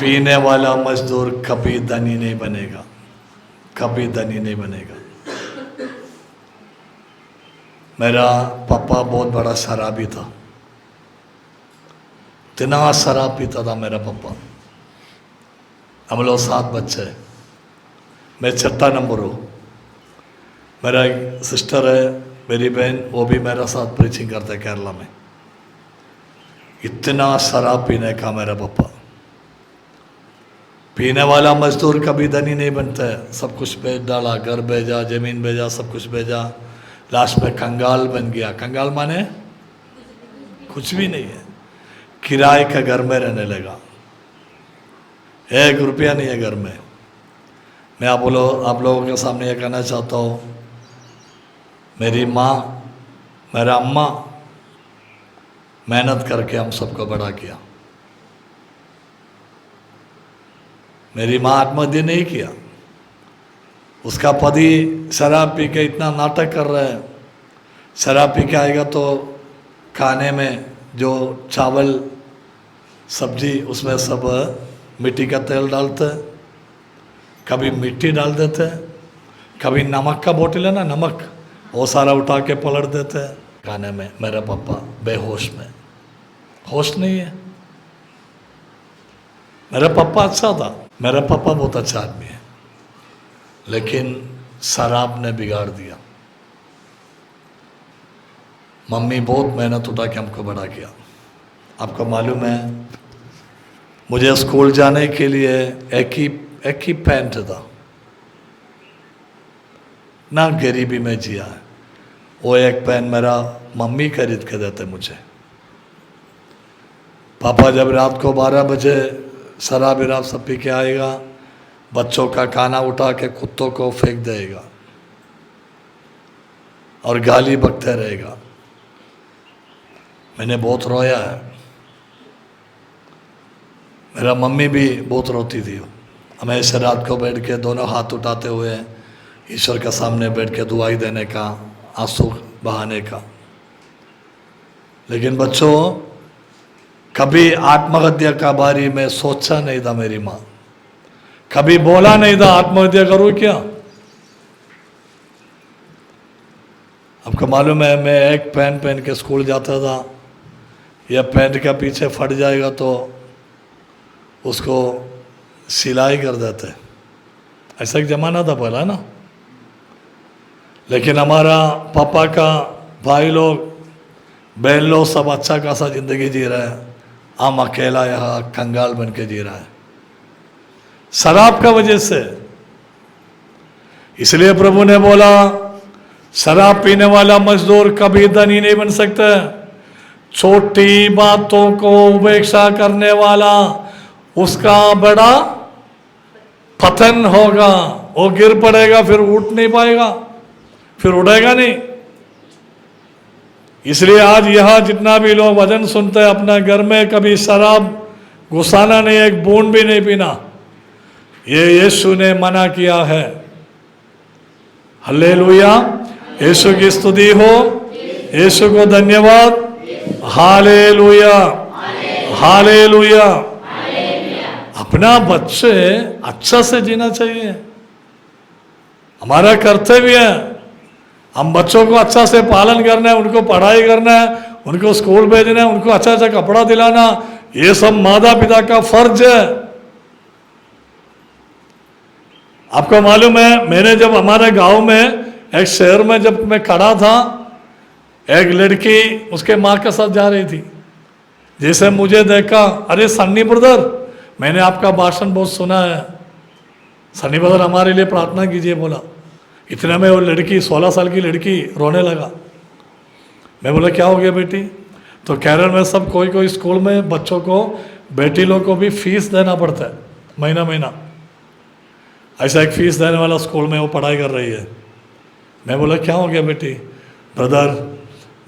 पीने वाला मजदूर कभी धनी नहीं बनेगा, कभी धनी नहीं बनेगा। मेरा पापा बहुत बड़ा शराबी था, इतना शराब पीता था मेरा पापा। हम लोग 7 बच्चे, मैं 6ठा नंबर हूँ। मेरा एक सिस्टर है, मेरी बहन, वो भी मेरा साथ प्रीचिंग करते हैं केरला में। इतना शराब पीने का मेरा पापा। पीने वाला मजदूर कभी धनी नहीं बनता है। सब कुछ बेच डाला, घर भेजा, जमीन भेजा, सब कुछ भेजा, लास्ट में कंगाल बन गया। कंगाल माने कुछ भी नहीं है, किराए के घर में रहने लगा, 1 रुपया नहीं है घर में। मैं आप लोगों के सामने ये कहना चाहता हूँ, मेरी माँ, मेरा अम्मा मेहनत करके हम सबको बड़ा किया। मेरी माँ आत्महत्या नहीं किया, उसका पति शराब पी के इतना नाटक कर रहा है। शराब पी के आएगा तो खाने में जो चावल सब्जी, उसमें सब मिट्टी का तेल डालते हैं, कभी मिट्टी डाल देते हैं, कभी नमक का बोतल है ना, नमक, वो सारा उठा के पलट देते हैं खाने में। मेरा पापा बेहोश में, होश नहीं है। मेरा पापा अच्छा था, मेरा पापा बहुत अच्छा आदमी है, लेकिन शराब ने बिगाड़ दिया। मम्मी बहुत मेहनत उठा के हमको बड़ा किया। आपको मालूम है, मुझे स्कूल जाने के लिए एक ही पैंट था ना, गरीबी में जिया है। वो एक पैंट मेरा मम्मी खरीद के देते मुझे। पापा जब रात को 12 बजे शराब सब पी के आएगा, बच्चों का खाना उठा के कुत्तों को फेंक देगा और गाली बकते रहेगा। मैंने बहुत रोया है। मेरा मम्मी भी बहुत रोती थी। हमेशा रात को बैठ के दोनों हाथ उठाते हुए ईश्वर के सामने बैठ के दुआई देने का, आंसू बहाने का। लेकिन बच्चों, कभी आत्महत्या का बारे में सोचा नहीं था मेरी माँ, कभी बोला नहीं था आत्महत्या करूँ क्या। आपको मालूम है, मैं एक पैंट पहन के स्कूल जाता था, यह पैंट का पीछे फट जाएगा तो उसको सिलाई कर देते। ऐसा एक ज़माना था पहला ना। लेकिन हमारा पापा का भाई लोग, बहन लोग सब अच्छा खासा ज़िंदगी जी रहे हैं। हम अकेला यहाँ कंगाल बन के जी रहा है शराब का वजह से। इसलिए प्रभु ने बोला, शराब पीने वाला मजदूर कभी धनी नहीं बन सकता। छोटी बातों को उपेक्षा करने वाला, उसका बड़ा पतन होगा। वो गिर पड़ेगा, फिर उठ नहीं पाएगा, फिर उठेगा नहीं। इसलिए आज यहाँ जितना भी लोग वचन सुनते हैं, अपना घर में कभी शराब घुसाना नहीं, एक बूंद भी नहीं पीना। ये यीशु ने मना किया है। हालेलुया, यीशु की स्तुति हो, यीशु को धन्यवाद। Hallelujah, hallelujah. अपना बच्चे अच्छा से जीना चाहिए, हमारा कर्तव्य है। हम बच्चों को अच्छा से पालन करना है, उनको पढ़ाई करना है, उनको स्कूल भेजना है, उनको अच्छा अच्छा कपड़ा दिलाना, ये सब माता पिता का फर्ज है। आपको मालूम है, मैंने जब हमारे गांव में एक शहर में जब मैं खड़ा था, एक लड़की उसके माँ के साथ जा रही थी। जैसे मुझे देखा, अरे सन्नी ब्रदर, मैंने आपका भाषण बहुत सुना है, सन्नी ब्रदर हमारे लिए प्रार्थना कीजिए बोला। इतने में वो लड़की, 16 साल की लड़की रोने लगा। मैं बोला क्या हो गया बेटी? तो केरल में सब कोई स्कूल में बच्चों को, बेटी लोग को भी फीस देना पड़ता है महीना महीना। ऐसा एक फीस देने वाला स्कूल में वो पढ़ाई कर रही है। मैं बोला क्या हो गया बेटी? ब्रदर,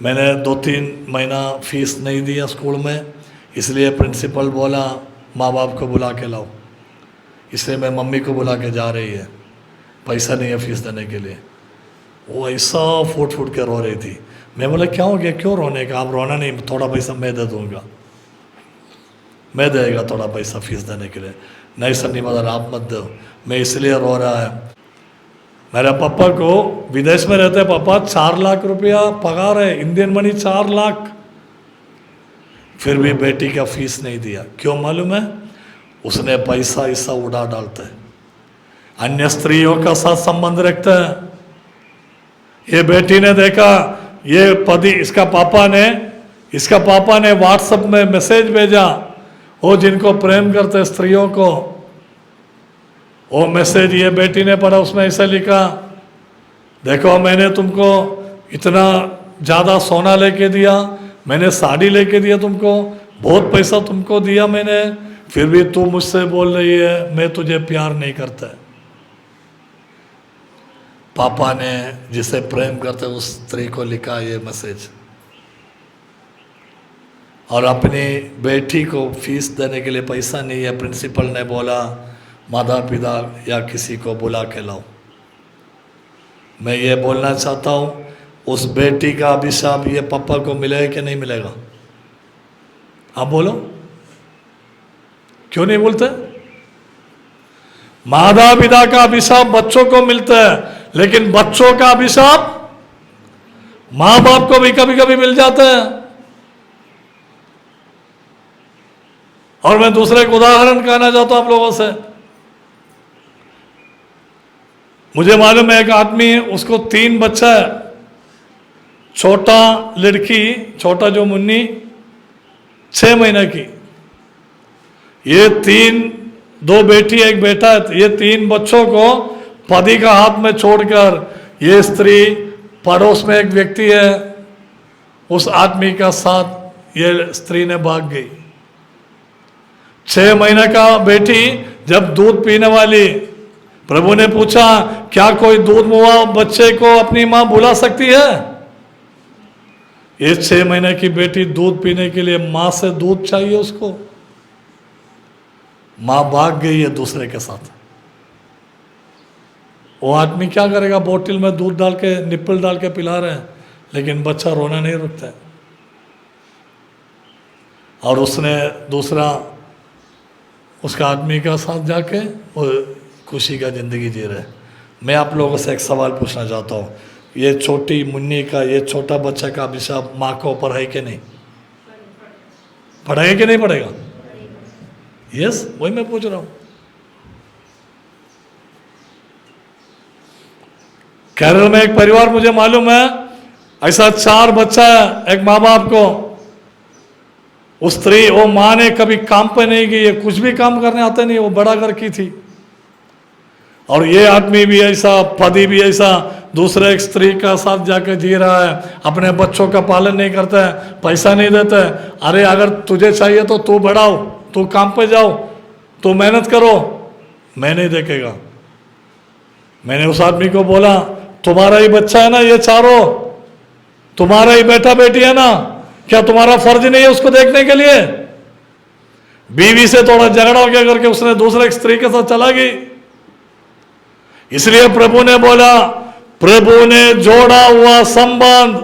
मैंने 2-3 महीना फीस नहीं दिया स्कूल में, इसलिए प्रिंसिपल बोला माँ बाप को बुला के लाओ, इसलिए मैं मम्मी को बुला के जा रही है, पैसा नहीं है फीस देने के लिए। वो ऐसा फूट के रो रही थी। मैं बोला क्या हो गया, क्यों रोने का? आप रोना नहीं, थोड़ा पैसा मैं दे दूँगा। मैं देगा थोड़ा पैसा फीस देने के लिए। नहीं सन्नी मदर आप मत दो, मैं इसलिए रो रहा है। मेरे पापा को विदेश में रहते पापा 4 लाख रुपया पगार है, इंडियन मनी 4 लाख, फिर भी बेटी का फीस नहीं दिया। क्यों मालूम है? उसने पैसा ऐसा उड़ा डालता है, अन्य स्त्रियों का साथ संबंध रखता है। ये बेटी ने देखा ये पति इसका पापा ने व्हाट्सएप में मैसेज भेजा, वो जिनको प्रेम करते स्त्रियों को, वो मैसेज ये बेटी ने पढ़ा, उसमें ऐसा लिखा, देखो मैंने तुमको इतना ज़्यादा सोना लेके दिया, मैंने साड़ी लेके दिया तुमको, बहुत पैसा तुमको दिया मैंने, फिर भी तू मुझसे बोल रही है मैं तुझे प्यार नहीं करता। पापा ने जिसे प्रेम करते उस स्त्री को लिखा ये मैसेज, और अपनी बेटी को फीस देने के लिए पैसा नहीं है, प्रिंसिपल ने बोला माता पिता या किसी को बुला के लाओ। मैं ये बोलना चाहता हूँ उस बेटी का अभिशाप ये पापा को मिलेगा कि नहीं मिलेगा? आप बोलो, क्यों नहीं बोलते? माता पिता का अभिशाप बच्चों को मिलता है, लेकिन बच्चों का अभिशाप माँ बाप को भी कभी कभी मिल जाता है। और मैं दूसरे एक उदाहरण कहना चाहता हूं आप लोगों से। मुझे मालूम है एक आदमी है, उसको 3 बच्चा है, छोटा लड़की, छोटा जो मुन्नी 6 महीने की, ये 2 बेटी एक बेटा है। ये 3 बच्चों को पति का हाथ में छोड़कर ये स्त्री पड़ोस में एक व्यक्ति है उस आदमी का साथ ये स्त्री ने भाग गई। 6 महीने का बेटी जब दूध पीने वाली, प्रभु ने पूछा क्या कोई दूध मुआ बच्चे को अपनी मां बुला सकती है? ये 6 महीने की बेटी दूध पीने के लिए मां से दूध चाहिए उसको, मां भाग गई है दूसरे के साथ। वो आदमी क्या करेगा? बोतल में दूध डाल के निप्पल डाल के पिला रहे हैं, लेकिन बच्चा रोना नहीं रुकता है। और उसने दूसरा उसका आदमी का साथ जाके वो खुशी का ज़िंदगी जी रहे। मैं आप लोगों से एक सवाल पूछना चाहता हूँ, ये छोटी मुन्नी का ये छोटा बच्चा का अभिशाप माँ के ऊपर है कि नहीं? पड़ेगा कि नहीं पड़ेगा? यस, वही मैं पूछ रहा हूँ। केरल में एक परिवार मुझे मालूम है, ऐसा 4 बच्चा है एक माँ बाप को। उस स्त्री, वो माँ ने कभी काम पे नहीं की, कुछ भी काम करने आता नहीं, वो बड़ा घर की थी। और ये आदमी भी ऐसा, पति भी ऐसा, दूसरे एक स्त्री का साथ जाकर जी रहा है, अपने बच्चों का पालन नहीं करता है, पैसा नहीं देता है। अरे अगर तुझे चाहिए तो तू बढ़ाओ, तू काम पे जाओ, तू मेहनत करो, मैं नहीं देखेगा। मैंने उस आदमी को बोला तुम्हारा ही बच्चा है ना ये चारों, तुम्हारा ही बेटा बेटी है ना, क्या तुम्हारा फर्ज नहीं है उसको देखने के लिए? बीवी से थोड़ा झगड़ा हो गया करके उसने दूसरे स्त्री के साथ चला गई। इसलिए प्रभु ने बोला, प्रभु ने जोड़ा हुआ संबंध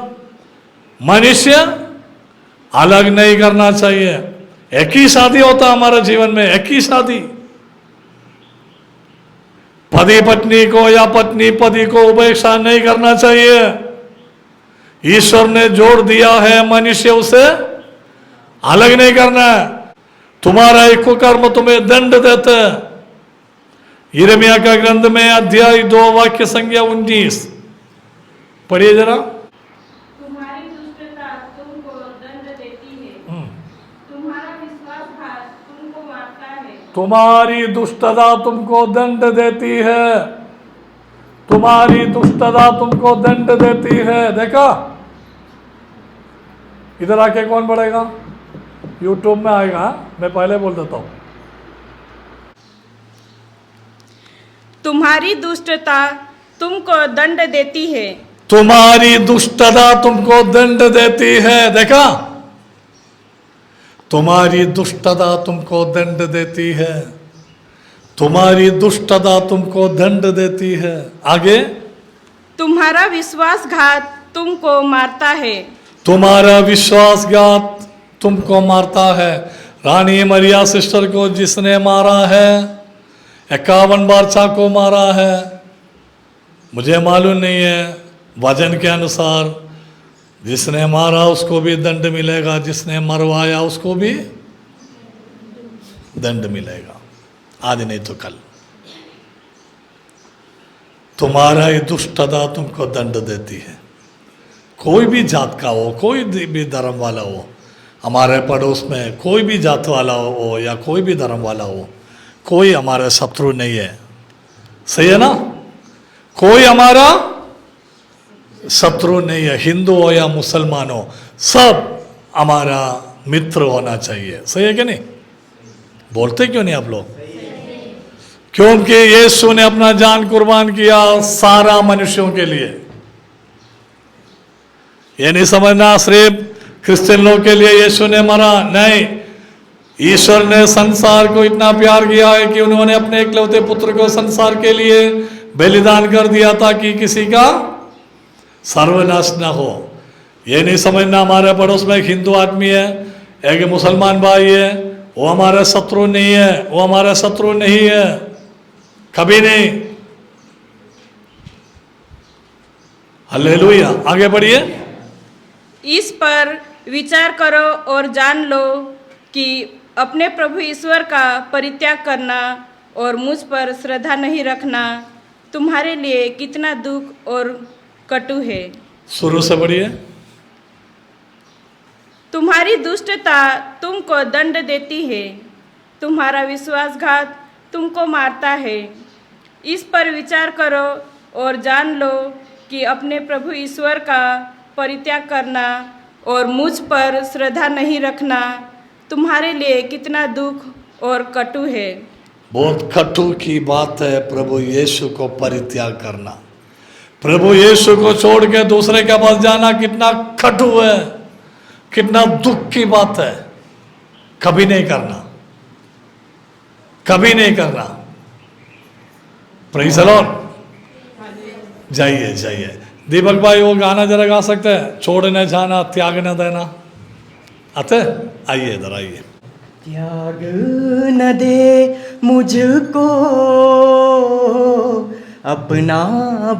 मनुष्य अलग नहीं करना चाहिए। एक ही शादी होता हमारे जीवन में, एक ही शादी। पति पत्नी को या पत्नी पति को उपेक्षा नहीं करना चाहिए। ईश्वर ने जोड़ दिया है, मनुष्य उसे अलग नहीं करना है। तुम्हारा एक कर्म तुम्हें दंड देते हैं। यिर्मयाह का ग्रंथ में अध्याय 2 वाक्य संख्या 19 पढ़िए जरा। तुम्हारी दुष्टता तुमको दंड देती है, तुम्हारा विश्वासघात तुमको मारता है। तुम्हारी दुष्टता तुमको दंड देती है, तुम्हारी दुष्टता तुमको दंड देती है। देखा, इधर आके कौन पढ़ेगा? यूट्यूब में आएगा, मैं पहले बोल देता हूं। तुम्हारी दुष्टता तुमको दंड देती है, तुम्हारी दुष्टता तुमको दंड देती है। देखा, तुम्हारी दुष्टता तुमको दंड देती है, तुम्हारी दुष्टता तुमको दंड देती है। आगे, तुम्हारा विश्वासघात तुमको मारता है, तुम्हारा विश्वासघात तुमको मारता है। रानी मरिया सिस्टर को जिसने मारा है, 51 बार चाकू मारा है, मुझे मालूम नहीं है, वजन के अनुसार जिसने मारा उसको भी दंड मिलेगा, जिसने मरवाया उसको भी दंड मिलेगा, आज नहीं तो कल। तुम्हारा ये दुष्टता तुमको दंड देती है। कोई भी जात का हो, कोई भी धर्म वाला हो, हमारे पड़ोस में कोई भी जात वाला हो या कोई भी धर्म वाला हो, कोई हमारा शत्रु नहीं है। सही है ना? कोई हमारा शत्रु नहीं है, हिंदू हो या मुसलमान हो, सब हमारा मित्र होना चाहिए। सही है कि नहीं? बोलते क्यों नहीं आप लोग? क्योंकि यीशु ने अपना जान कुर्बान किया सारा मनुष्यों के लिए। ये नहीं समझना सिर्फ क्रिश्चियन लोग के लिए यीशु ने मरा, नहीं। ईश्वर ने संसार को इतना प्यार किया है कि उन्होंने अपने इकलौते पुत्र को संसार के लिए बलिदान कर दिया ताकि किसी का सर्वनाश न हो। ये नहीं समझना हमारे पड़ोस में एक हिंदू आदमी है, एक मुसलमान भाई है, वो हमारा शत्रु नहीं है, वो हमारा शत्रु नहीं है, कभी नहीं। हालेलुया। आगे बढ़िए। इस पर विचार करो और जान लो कि अपने प्रभु ईश्वर का परित्याग करना और मुझ पर श्रद्धा नहीं रखना तुम्हारे लिए कितना दुख और कटु है। शुरू से बढ़िए। तुम्हारी दुष्टता तुमको दंड देती है, तुम्हारा विश्वासघात तुमको मारता है। इस पर विचार करो और जान लो कि अपने प्रभु ईश्वर का परित्याग करना और मुझ पर श्रद्धा नहीं रखना तुम्हारे लिए कितना दुख और कटु है। बहुत कटु की बात है प्रभु यीशु को परित्याग करना। प्रभु यीशु को छोड़ के दूसरे के पास जाना कितना कटु है, कितना दुख की बात है। कभी नहीं करना, कभी नहीं करना। Praise the Lord. जाइए जाइए। दीपक भाई वो गाना जरा गा सकते हैं, छोड़ न जाना त्याग न देना। आते? आइए इधर आइए। त्याग न दे मुझको, अपना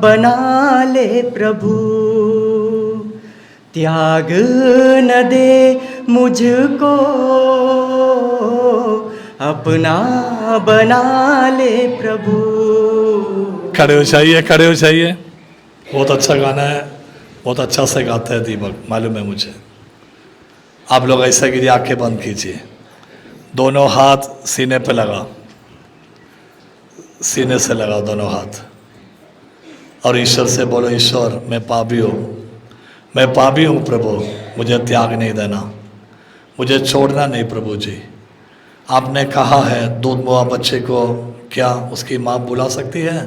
बना ले प्रभु। त्याग न दे मुझको, अपना बना ले प्रभु। खड़े हो जाइए, खड़े हो जाइए। बहुत अच्छा गाना है, बहुत अच्छा से गाता है दीपक, मालूम है मुझे। आप लोग ऐसा कीजिए, आंखें बंद कीजिए, दोनों हाथ सीने पे लगा, सीने से लगा दोनों हाथ, और ईश्वर से बोलो, ईश्वर मैं पापी हूँ, मैं पापी हूँ प्रभु, मुझे त्याग नहीं देना, मुझे छोड़ना नहीं प्रभु जी। आपने कहा है दूध मुआ बच्चे को क्या उसकी माँ बुला सकती है?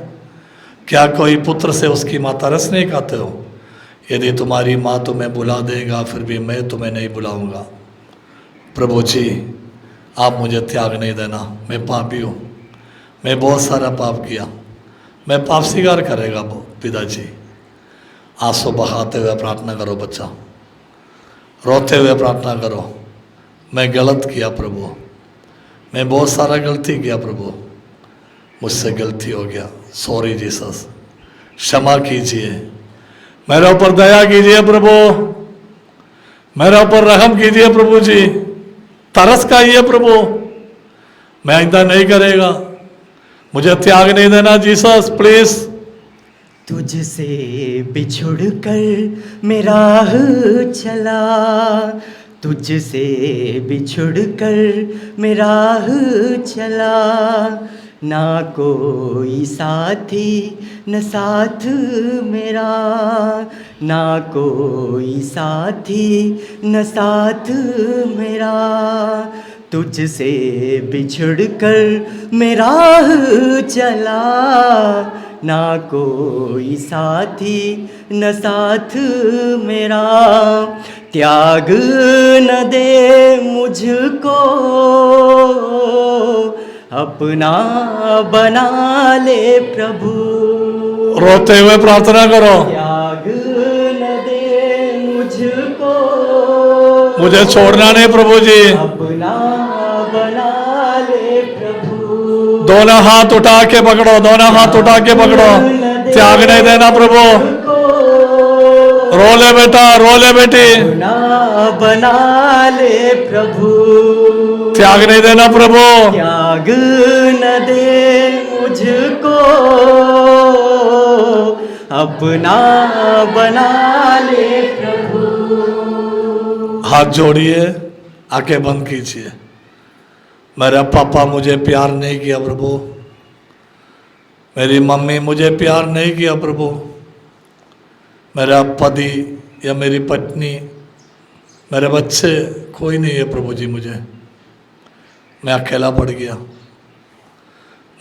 क्या कोई पुत्र से उसकी माँ तरस नहीं खाते हो? यदि तुम्हारी माँ तुम्हें बुला देगा फिर भी मैं तुम्हें नहीं बुलाऊंगा। प्रभु जी आप मुझे त्याग नहीं देना, मैं पापी हूँ, मैं बहुत सारा पाप किया, मैं पाप स्वीकार करेगा पिताजी। आंसू बहाते हुए प्रार्थना करो बच्चा, रोते हुए प्रार्थना करो, मैं गलत किया प्रभु, मैं बहुत सारा गलती किया प्रभु, मुझसे गलती हो गया, सॉरी जीसस, क्षमा कीजिए, मेरे ऊपर दया कीजिए प्रभु, मेरे ऊपर रहम कीजिए प्रभु जी, तरस खाइए प्रभु, मैं आइंदा नहीं करेगा, मुझे त्याग नहीं देना जीसस प्लीज। तुझसे बिछुड़ कर मैं राह चला, तुझसे बिछुड़ कर मैं राह चला, ना कोई साथी न साथ मेरा, ना कोई साथी न साथ मेरा, तुझसे बिछुड़ कर मैं राह चला, ना कोई साथी न साथ मेरा, त्याग न दे मुझको, अपना बना ले प्रभु। रोते हुए प्रार्थना करो, त्याग न दे मुझको, मुझे छोड़ना नहीं प्रभु जी, अपना बना ले प्रभु। दोनों हाथ उठा के पकड़ो, दोनों हाथ उठा के पकड़ो, त्याग नहीं देना प्रभु। रो ले बेटा, रो ले बेटी, अपना बना ले प्रभु। त्याग नहीं देना प्रभु। त्याग न दे मुझको, अपना बना ले प्रभु। हाथ जोड़िए, आंखें बंद कीजिए। मेरा पापा मुझे प्यार नहीं किया प्रभु, मेरी मम्मी मुझे प्यार नहीं किया प्रभु, मेरा पति या मेरी पत्नी, मेरे बच्चे, कोई नहीं है प्रभु जी। मुझे मैं अकेला पड़ गया,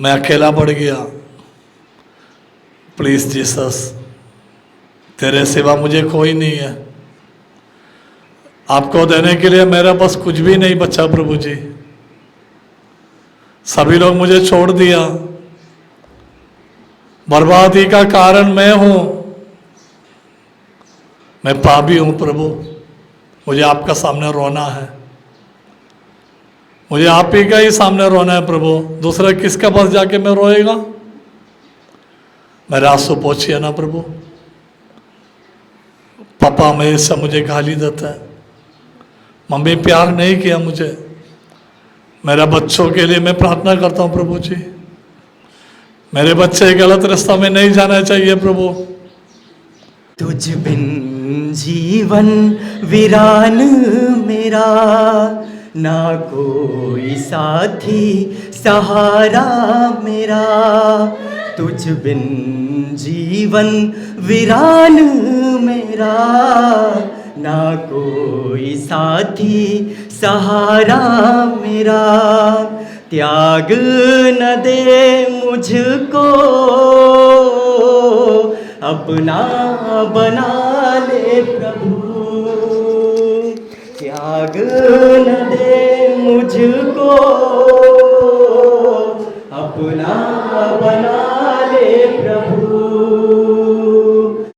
मैं अकेला पड़ गया। प्लीज़ जीसस, तेरे सिवा मुझे कोई नहीं है। आपको देने के लिए मेरे पास कुछ भी नहीं बचा प्रभु जी। सभी लोग मुझे छोड़ दिया, बर्बादी का कारण मैं हूं, मैं पापी हूं प्रभु। मुझे आपका सामने रोना है, मुझे आप ही का ही सामने रोना है प्रभु। दूसरा किसके पास जाके मैं रोएगा? मेरे आंसू पोंछिए ना प्रभु। पापा हमेशा मुझे गाली देता है, मम्मी प्यार नहीं किया मुझे। मेरे बच्चों के लिए मैं प्रार्थना करता हूँ प्रभु जी, मेरे बच्चे गलत रास्ता में नहीं जाना चाहिए प्रभु। तुझ बिन जीवन वीरान मेरा, ना कोई साथी सहारा मेरा। तुझ बिन जीवन वीरान मेरा, ना कोई साथी सहारा मेरा। त्याग न दे मुझको, अपना बना ले प्रभु। त्याग न दे मुझको, अपना बना